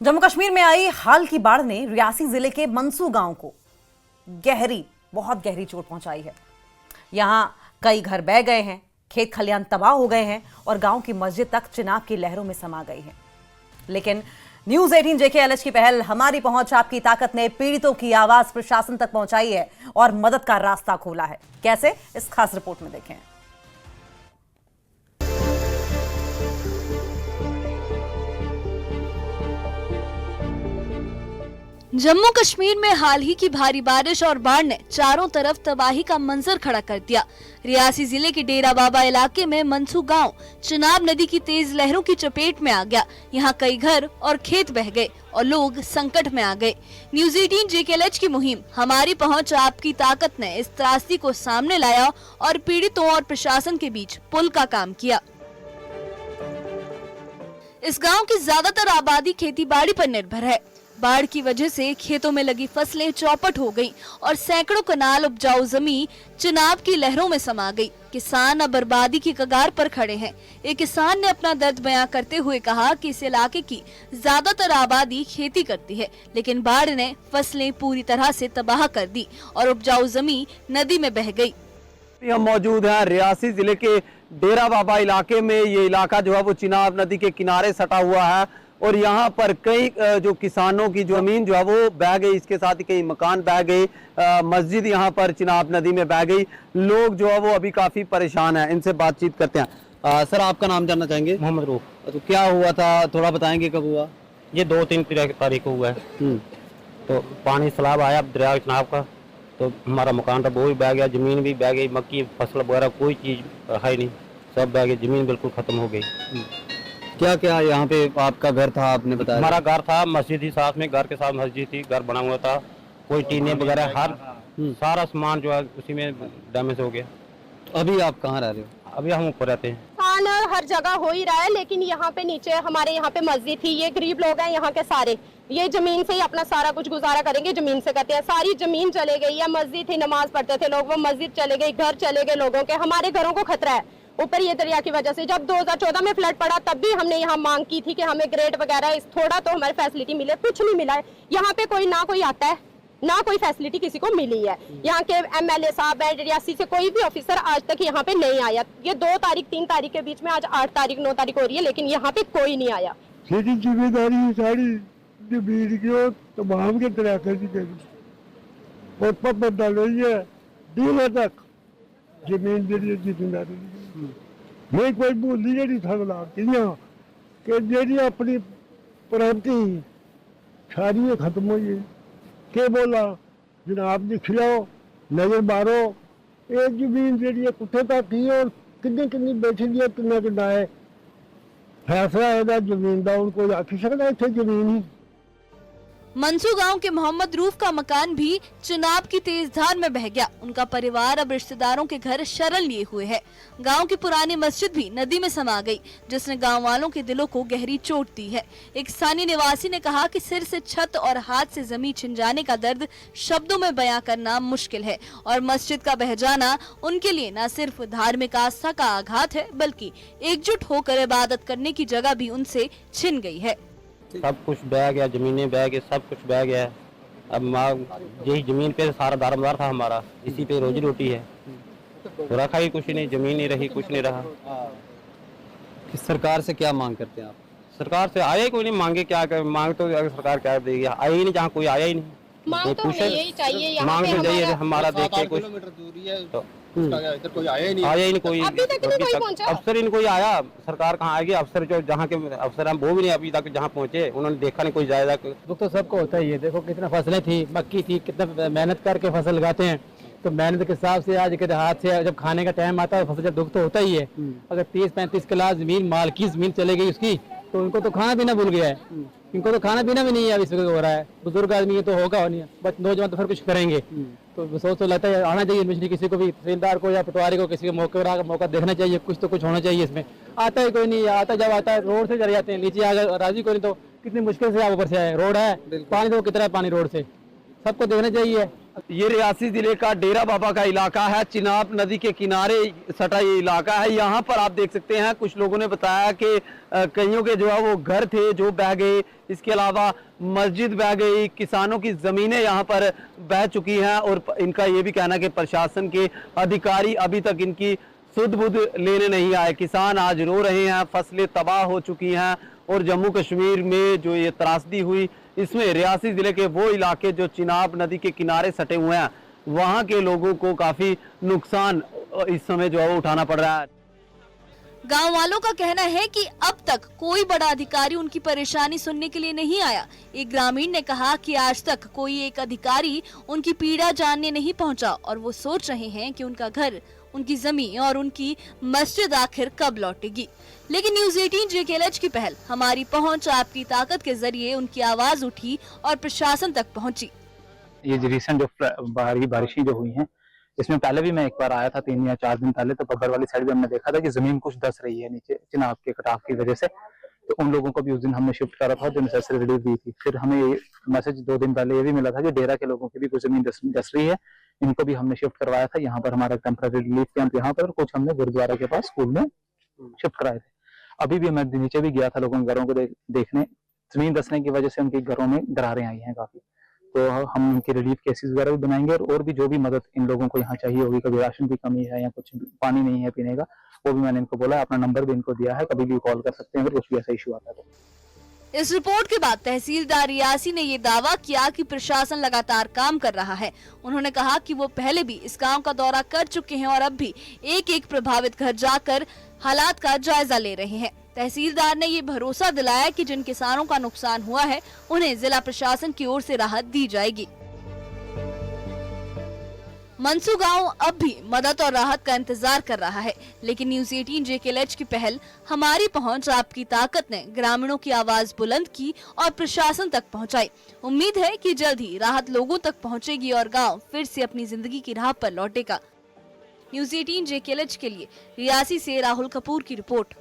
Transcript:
जम्मू कश्मीर में आई हाल की बाढ़ ने रियासी जिले के मंसू गांव को बहुत गहरी चोट पहुंचाई है। यहां कई घर बह गए हैं, खेत खलियान तबाह हो गए हैं और गांव की मस्जिद तक चिनाब की लहरों में समा गई है। लेकिन न्यूज 18 JKLH की पहल हमारी पहुंच आपकी ताकत ने पीड़ितों की आवाज प्रशासन तक पहुंचाई है और मदद का रास्ता खोला है। कैसे, इस खास रिपोर्ट में देखें। जम्मू कश्मीर में हाल ही की भारी बारिश और बाढ़ ने चारों तरफ तबाही का मंजर खड़ा कर दिया। रियासी जिले के डेरा बाबा इलाके में मंसू गांव चिनाब नदी की तेज लहरों की चपेट में आ गया। यहां कई घर और खेत बह गए और लोग संकट में आ गए। न्यूज 18 JKLH की मुहिम हमारी पहुंच आपकी ताकत ने इस त्रासदी को सामने लाया और पीड़ितों और प्रशासन के बीच पुल का काम किया। इस गाँव की ज्यादातर आबादी खेती बाड़ी पर निर्भर है। बाढ़ की वजह से खेतों में लगी फसलें चौपट हो गईं और सैकड़ों कनाल उपजाऊ जमीन चिनाब की लहरों में समा गई। किसान अब बर्बादी की कगार पर खड़े हैं। एक किसान ने अपना दर्द बयां करते हुए कहा कि इस इलाके की ज्यादातर आबादी खेती करती है, लेकिन बाढ़ ने फसलें पूरी तरह से तबाह कर दी और उपजाऊ जमीन नदी में बह गई। हम मौजूद हैं रियासी जिले के डेरा बाबा इलाके में। ये इलाका जो है वो चिनाब नदी के किनारे सटा हुआ है और यहाँ पर कई जो किसानों की जमीन जो है वो बह गई, इसके साथ ही कई मकान बह गए, मस्जिद यहाँ पर चिनाब नदी में बह गई। लोग जो है वो अभी काफ़ी परेशान हैं। इनसे बातचीत करते हैं। सर, आपका नाम जानना चाहेंगे? मोहम्मद रूफ। तो क्या हुआ था, थोड़ा बताएंगे कब हुआ? ये 2-3 तारीख को हुआ है। तो पानी सैलाब आया दरिया चिनाब का, तो हमारा मकान था वो भी बह गया, ज़मीन भी बह गई, मक्की फसल वगैरह कोई चीज़ है नहीं, सब बह गई, ज़मीन बिल्कुल ख़त्म हो गई। क्या क्या यहाँ पे आपका घर था, आपने बताया? हमारा घर था, मस्जिद ही साथ में, घर के साथ मस्जिद थी, घर बना हुआ था, कोई टीने वगैरह हर सारा सामान जो है उसी में डैमेज हो गया। अभी आप कहाँ रह रहे हो? अभी हम ऊपर रहते हैं। खान हर जगह हो ही रहा है, लेकिन यहाँ पे नीचे हमारे यहाँ पे मस्जिद थी। ये गरीब लोग हैं यहाँ के सारे, ये जमीन से ही अपना सारा कुछ गुजारा करेंगे, जमीन से करते हैं। सारी जमीन चले गई है। मस्जिद थी, नमाज पढ़ते थे लोग, वो मस्जिद चले गई, घर चले गए लोगों के। हमारे घरों को खतरा है ऊपर ये दरिया की वजह से। जब 2014 में फ्लड पड़ा तब भी हमने यहाँ मांग की थी कि हमें ग्रेड वगैरह इस थोड़ा तो हमारी फैसिलिटी मिले, कुछ नहीं मिला है। यहाँ पे कोई ना कोई आता है, ना कोई फैसिलिटी किसी को मिली है। यहाँ के MLA साहब है, रियासी से कोई भी ऑफिसर आज तक यहाँ पे नहीं आया। ये 2 तारीख 3 तारीख के बीच में, आज 8 तारीख 9 तारीख हो रही है, लेकिन यहाँ पे कोई नहीं आया। जिम्मेदारी सारी जमीन की तमाम के तरीके की और पर डाल रही है दूर तक जमीन जिम्मेदारी नहीं कोई बोली जी थकला कि जी अपनी प्रॉपर्टी सारी खत्म हुई। के बोला जनाब जी खिलाओ, नजर मारो, ये जमीन जी कुत्थे तक ही और किन्नी बैठी दी, किन्ना है फैसला है जमीन का। कोई आखी सकता इतने जमीन ही। मंसू गांव के मोहम्मद रूफ का मकान भी चिनाब की तेज धार में बह गया। उनका परिवार अब रिश्तेदारों के घर शरण लिए हुए है। गांव की पुरानी मस्जिद भी नदी में समा गई, जिसने गांव वालों के दिलों को गहरी चोट दी है। एक स्थानीय निवासी ने कहा कि सिर से छत और हाथ से जमीन छिन जाने का दर्द शब्दों में बयां करना मुश्किल है और मस्जिद का बह जाना उनके लिए न सिर्फ धार्मिक आस्था का आघात है, बल्कि एकजुट होकर इबादत करने की जगह भी उनसे छिन गई है। सब कुछ बह गया, जमीनें बह गई, सब कुछ बह गया। अब यही जमीन पे सारा दारोमदार था हमारा, इसी पे रोजी रोटी है, तो रखा ही कुछ नहीं, जमीन नहीं रही, कुछ नहीं रहा। सरकार से क्या मांग करते हैं आप? सरकार से आया ही कोई नहीं, मांगे क्या कर, मांग तो सरकार क्या देगी, आई ही नहीं, जहाँ कोई आया ही नहीं। मांग तो यही चाहिए, मांग तो चाहिए हमारा देखे कुछ, इधर कोई आया ही आया ही नहीं कोई, अभी तक नहीं कोई पहुंचा। अफसर ही नहीं कोई आया। सरकार कहाँ आएगी? अफसर जो जहाँ के अफसर हैं वो भी नहीं अभी तक जहाँ पहुँचे, उन्होंने देखा नहीं कोई जायजा। दुख तो सबको होता ही है। देखो कितना फसलें थी, मक्की थी, कितना मेहनत करके फसल लगाते हैं, तो मेहनत के हिसाब से आज के हाथ से जब खाने का टाइम आता है फसल, जब दुख तो होता ही है। अगर 30-35 किला जमीन माल की जमीन चले गई उसकी, तो उनको तो खाना पीना भूल गया है। इनको तो खाना पीना भी नहीं है, अभी इस वक्त हो रहा है। बुजुर्ग आदमी है तो होगा नहीं, बट नौजवान तो फिर कुछ करेंगे। तो सोच तो लगता है आना चाहिए एडमिशन, किसी को भी, तहसीलदार को या पटवारी को, किसी को मौका देखना चाहिए। कुछ तो कुछ होना चाहिए इसमें। आता ही कोई नहीं आता, जब आता है रोड से चले जाते हैं, नीचे अगर राजी कोई नहीं तो कितनी मुश्किल से आप ऊपर से आए। रोड है, पानी तो कितना है पानी रोड से, सबको देखना चाहिए। ये रियासी जिले का डेरा बाबा का इलाका है, चिनाब नदी के किनारे सटा ये इलाका है। यहाँ पर आप देख सकते हैं कुछ लोगों ने बताया कि कईयों के जो है वो घर थे जो बह गए, इसके अलावा मस्जिद बह गई, किसानों की जमीनें यहाँ पर बह चुकी हैं और इनका ये भी कहना है कि प्रशासन के अधिकारी अभी तक इनकी सुध बुध लेने नहीं आए। किसान आज रो रहे हैं, फसलें तबाह हो चुकी हैं और जम्मू कश्मीर में जो ये त्रासदी हुई इसमें रियासी जिले के वो इलाके जो चिनाब नदी के किनारे सटे हुए हैं वहां के लोगों को काफी नुकसान इस समय जो है वो उठाना पड़ रहा है। गांव वालों का कहना है कि अब तक कोई बड़ा अधिकारी उनकी परेशानी सुनने के लिए नहीं आया। एक ग्रामीण ने कहा कि आज तक कोई एक अधिकारी उनकी पीड़ा जानने नहीं पहुंचा और वो सोच रहे हैं कि उनका घर, उनकी जमीन और उनकी मस्जिद आखिर कब लौटेगी। लेकिन न्यूज 18 JKLH की पहल हमारी पहुंच आपकी ताकत के जरिए उनकी आवाज उठी और प्रशासन तक पहुंची। ये जो रिसेंट जो बारिशें जो हुई हैं, इसमें पहले भी मैं एक बार आया था 3 या 4 दिन पहले, तो बब्बर वाली साइड भी हमने देखा था कि जमीन कुछ धंस रही है नीचे चिनाब के कटाव की वजह से। तो उन लोगों को भी उस दिन हमने शिफ्ट करा था, जो नेसेसरी रिलीफ दी थी। फिर हमें मैसेज 2 दिन पहले ये भी मिला था कि डेरा के लोगों की भी कुछ जमीन धंस रही है, इनको भी हमने शिफ्ट करवाया था। यहाँ पर हमारा टेम्पररी रिलीफ कैंप यहाँ पर, कुछ हमने गुरुद्वारा के पास स्कूल में शिफ्ट कराए थे। अभी भी मैं नीचे भी गया था लोगों के घरों को देखने। जमीन धंसने की वजह से उनके घरों में दरारें आई हैं काफी, तो हम उनकी रिलीफ केसेस वगैरह भी बनाएंगे और भी जो भी मदद इन लोगों को यहाँ चाहिए होगी, कभी राशन की कमी है या कुछ पानी नहीं है पीने का, वो भी मैंने इनको बोला है। अपना नंबर भी इनको दिया है, कभी भी कॉल कर सकते हैं अगर कुछ भी ऐसा इशू आता है तो। इस रिपोर्ट के बाद तहसीलदार रियासी ने ये दावा किया कि प्रशासन लगातार काम कर रहा है। उन्होंने कहा कि वो पहले भी इस गांव का दौरा कर चुके हैं और अब भी एक एक प्रभावित घर जाकर हालात का जायजा ले रहे हैं। तहसीलदार ने ये भरोसा दिलाया कि जिन किसानों का नुकसान हुआ है उन्हें जिला प्रशासन की ओर से राहत दी जाएगी। मनसू गांव अब भी मदद और राहत का इंतजार कर रहा है, लेकिन न्यूज 18 JKLH की पहल हमारी पहुंच आपकी ताकत ने ग्रामीणों की आवाज बुलंद की और प्रशासन तक पहुंचाई। उम्मीद है कि जल्द ही राहत लोगों तक पहुंचेगी और गांव फिर से अपनी जिंदगी की राह पर लौटेगा। न्यूज 18 JKLH के लिए रियासी से राहुल कपूर की रिपोर्ट।